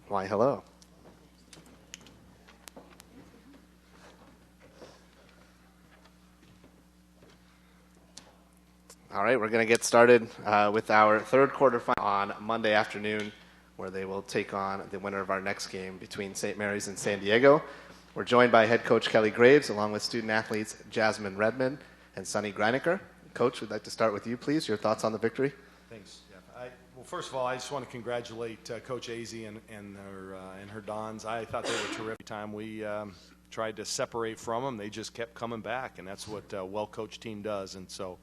Why, hello. All right, we're going to get started with our third quarterfinal on Monday afternoon, where they will take on the winner of our next game between St. Mary's and San Diego. We're joined by head coach Kelly Graves, along with student athletes Jasmine Redmond and Sunny Greiniker. Coach, we'd like to start with you, please. Your thoughts on the victory? Thanks, Jeff. Well, first of all, I just want to congratulate Coach Azzi and her Dons. I thought they were terrific. Time we tried to separate from them, they just kept coming back, and that's what a well-coached team does. And so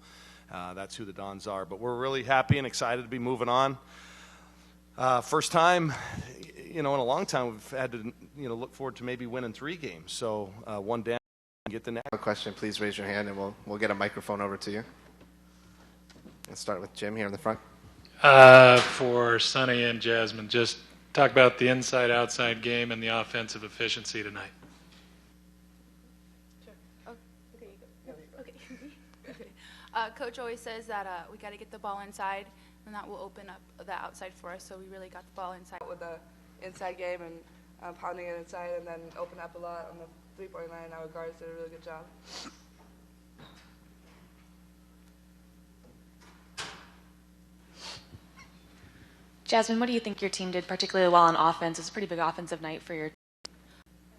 that's who the Dons are. But we're really happy and excited to be moving on. First time, in a long time, we've had to, look forward to maybe winning 3 games. So one down, get the next. Question, please raise your hand, and we'll get a microphone over to you. Let's start with Jim here in the front. For Sunny and Jasmine, just talk about the inside-outside game and the offensive efficiency tonight. Sure. Oh, okay, you go. Okay. Coach always says that we got to get the ball inside, and that will open up the outside for us. So we really got the ball inside. With the inside game and pounding it inside, and then open up a lot on the three-point line. Our guards did a really good job. Jasmine, what do you think your team did particularly well on offense? It was a pretty big offensive night for your team.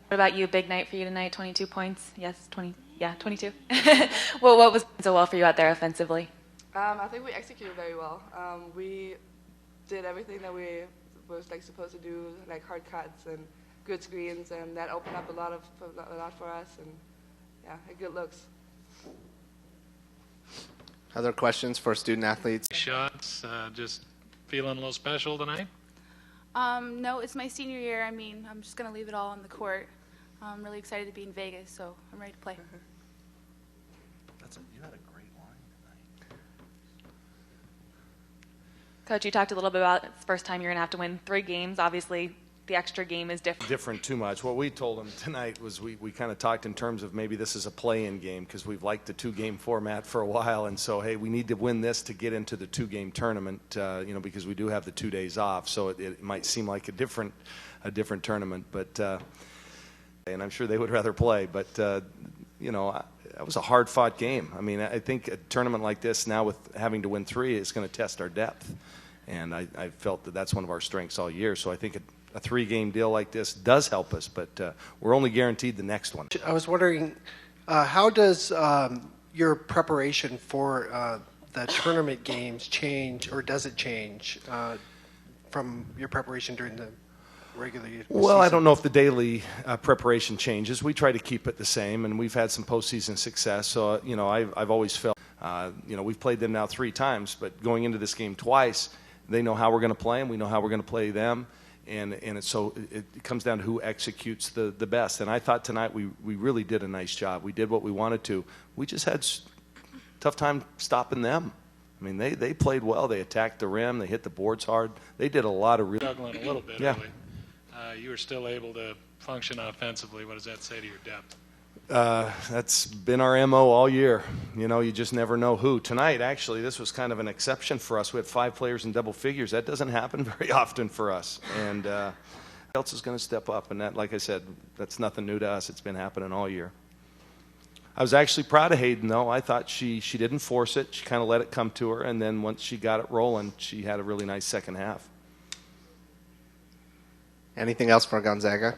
What about you? Big night for you tonight, 22 points? Yes, 22. Well, what was so well for you out there offensively? I think we executed very well. We did everything that we was supposed to do, like hard cuts and good screens, and that opened up a lot for us, and good looks. Other questions for student athletes? Shots, just feeling a little special tonight? No, it's my senior year. I mean, I'm just going to leave it all on the court. I'm really excited to be in Vegas, so I'm ready to play. You had a great line tonight. Coach, you talked a little bit about it's the first time you're going to have to win 3 games. Obviously, the extra game is different. Different too much. What we told them tonight was we kind of talked in terms of maybe this is a play-in game because we've liked the 2-game format for a while, and so hey, we need to win this to get into the 2-game tournament, because we do have the 2 days off, so it might seem like a different tournament, but and I'm sure they would rather play, but that was a hard-fought game. I mean, I think a tournament like this now with having to win 3 is going to test our depth, and I felt that that's one of our strengths all year, so I think a 3-game deal like this does help us, but we're only guaranteed the next one. I was wondering, how does your preparation for the tournament games change, or does it change from your preparation during the regular season? Well, I don't know if the daily preparation changes. We try to keep it the same, and we've had some postseason success. So, I've always felt, we've played them now 3 times, but going into this game twice, they know how we're going to play them. We know how we're going to play them. And it comes down to who executes the best. And I thought tonight we really did a nice job. We did what we wanted to. We just had tough time stopping them. I mean, they played well. They attacked the rim. They hit the boards hard. They did a lot of Struggling a little bit, yeah. Really. You were still able to function offensively. What does that say to your depth? That's been our MO all year. You just never know who. Tonight, actually, this was kind of an exception for us. We had 5 players in double figures. That doesn't happen very often for us. And who else is going to step up? And that, like I said, that's nothing new to us. It's been happening all year. I was actually proud of Hayden, though. I thought she didn't force it. She kind of let it come to her. And then once she got it rolling, she had a really nice second half. Anything else for Gonzaga?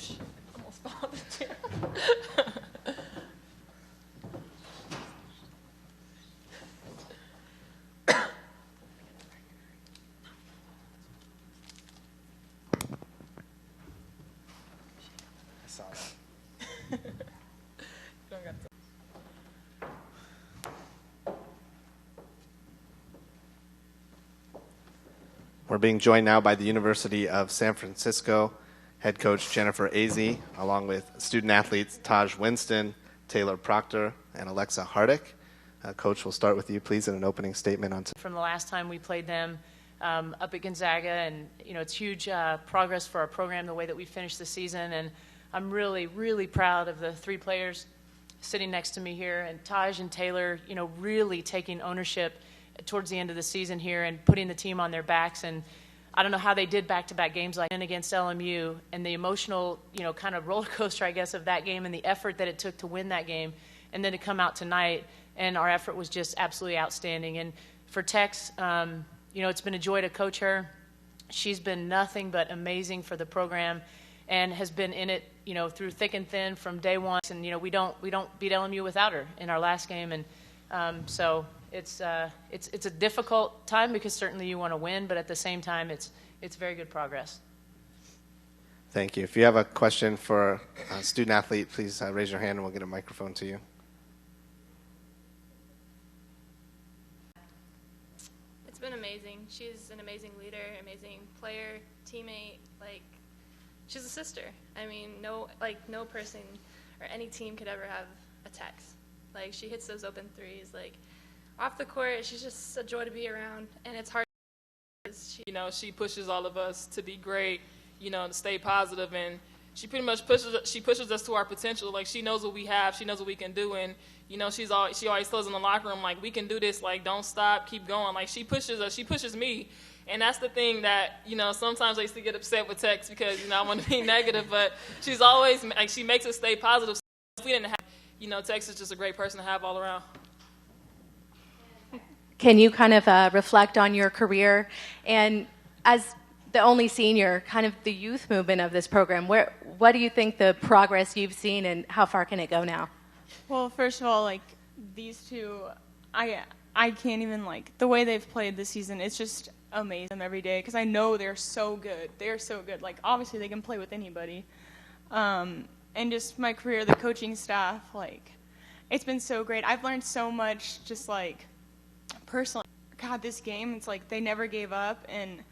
shit. I almost fell off the chair. I saw that. Don't got to- We're being joined now by the University of San Francisco head coach Jennifer Azzi, along with student athletes Taj Winston, Taylor Proctor, and Alexa Hardick. Coach, we'll start with you, please, in an opening statement on. From the last time we played them up at Gonzaga, and it's huge progress for our program the way that we finished the season, and I'm really, really proud of the three players sitting next to me here, and Taj and Taylor, really taking ownership towards the end of the season here and putting the team on their backs. And I don't know how they did back-to-back games like that against LMU, and the emotional, kind of roller coaster, I guess, of that game and the effort that it took to win that game, and then to come out tonight, and our effort was just absolutely outstanding. And for Tex, it's been a joy to coach her. She's been nothing but amazing for the program, and has been in it, through thick and thin from day one. And we don't beat LMU without her in our last game, and so it's a difficult time because certainly you want to win, but at the same time, it's very good progress. Thank you. If you have a question for a student athlete, please raise your hand and we'll get a microphone to you. It's been amazing. She's an amazing leader, amazing player, teammate. Like, she's a sister. I mean, no person or any team could ever have a Tex. Like, she hits those open threes. Like, off the court, she's just a joy to be around, and it's hard. She pushes all of us to be great, to stay positive, and she pretty much pushes us to our potential. Like, she knows what we have, she knows what we can do, and she always tells us in the locker room, like, we can do this, like, don't stop, keep going. Like, she pushes us, she pushes me, and that's the thing that sometimes I used to get upset with Tex because I want to be negative, but she's always like, she makes us stay positive. If we didn't have, Tex is just a great person to have all around. Can you kind of reflect on your career, and as the only senior, kind of the youth movement of this program, what do you think the progress you've seen, and how far can it go now? Well, first of all, like, these two, I can't even, like, the way they've played this season, it's just amazing them every day, because I know they're so good. They're so good. Like, obviously they can play with anybody. And just my career, the coaching staff, like, it's been so great. I've learned so much, just, like, personally. God, this game, it's like they never gave up, and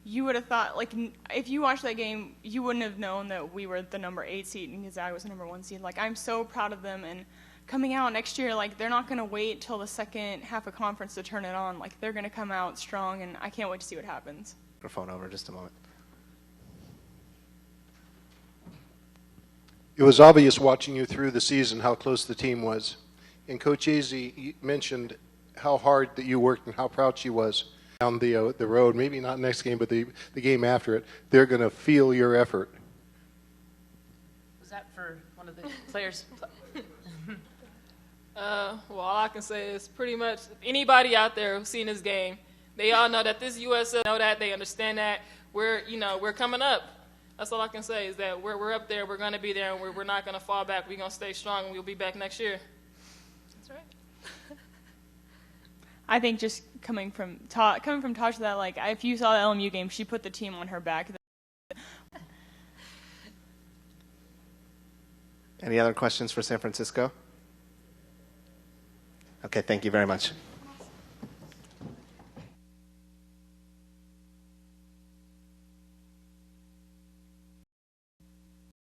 you would have thought, like, if you watched that game, you wouldn't have known that we were the number 8 seed and Gonzaga was the number 1 seed. Like, I'm so proud of them, and coming out next year, like, they're not going to wait till the second half of conference to turn it on. Like, they're going to come out strong, and I can't wait to see what happens. Microphone over just a moment. It was obvious watching you through the season how close the team was. And Coach Azzi mentioned how hard that you worked and how proud she was down the road. Maybe not next game, but the game after it. They're going to feel your effort. Was that for one of the players? Well, all I can say is pretty much anybody out there who's seen this game, they all know that this USL know that, they understand that we're coming up. That's all I can say is that we're up there, we're going to be there, and we're not going to fall back. We're going to stay strong, and we'll be back next year. That's right. I think just coming from Taj to that, like, if you saw the LMU game, she put the team on her back. Any other questions for San Francisco? Okay, thank you very much.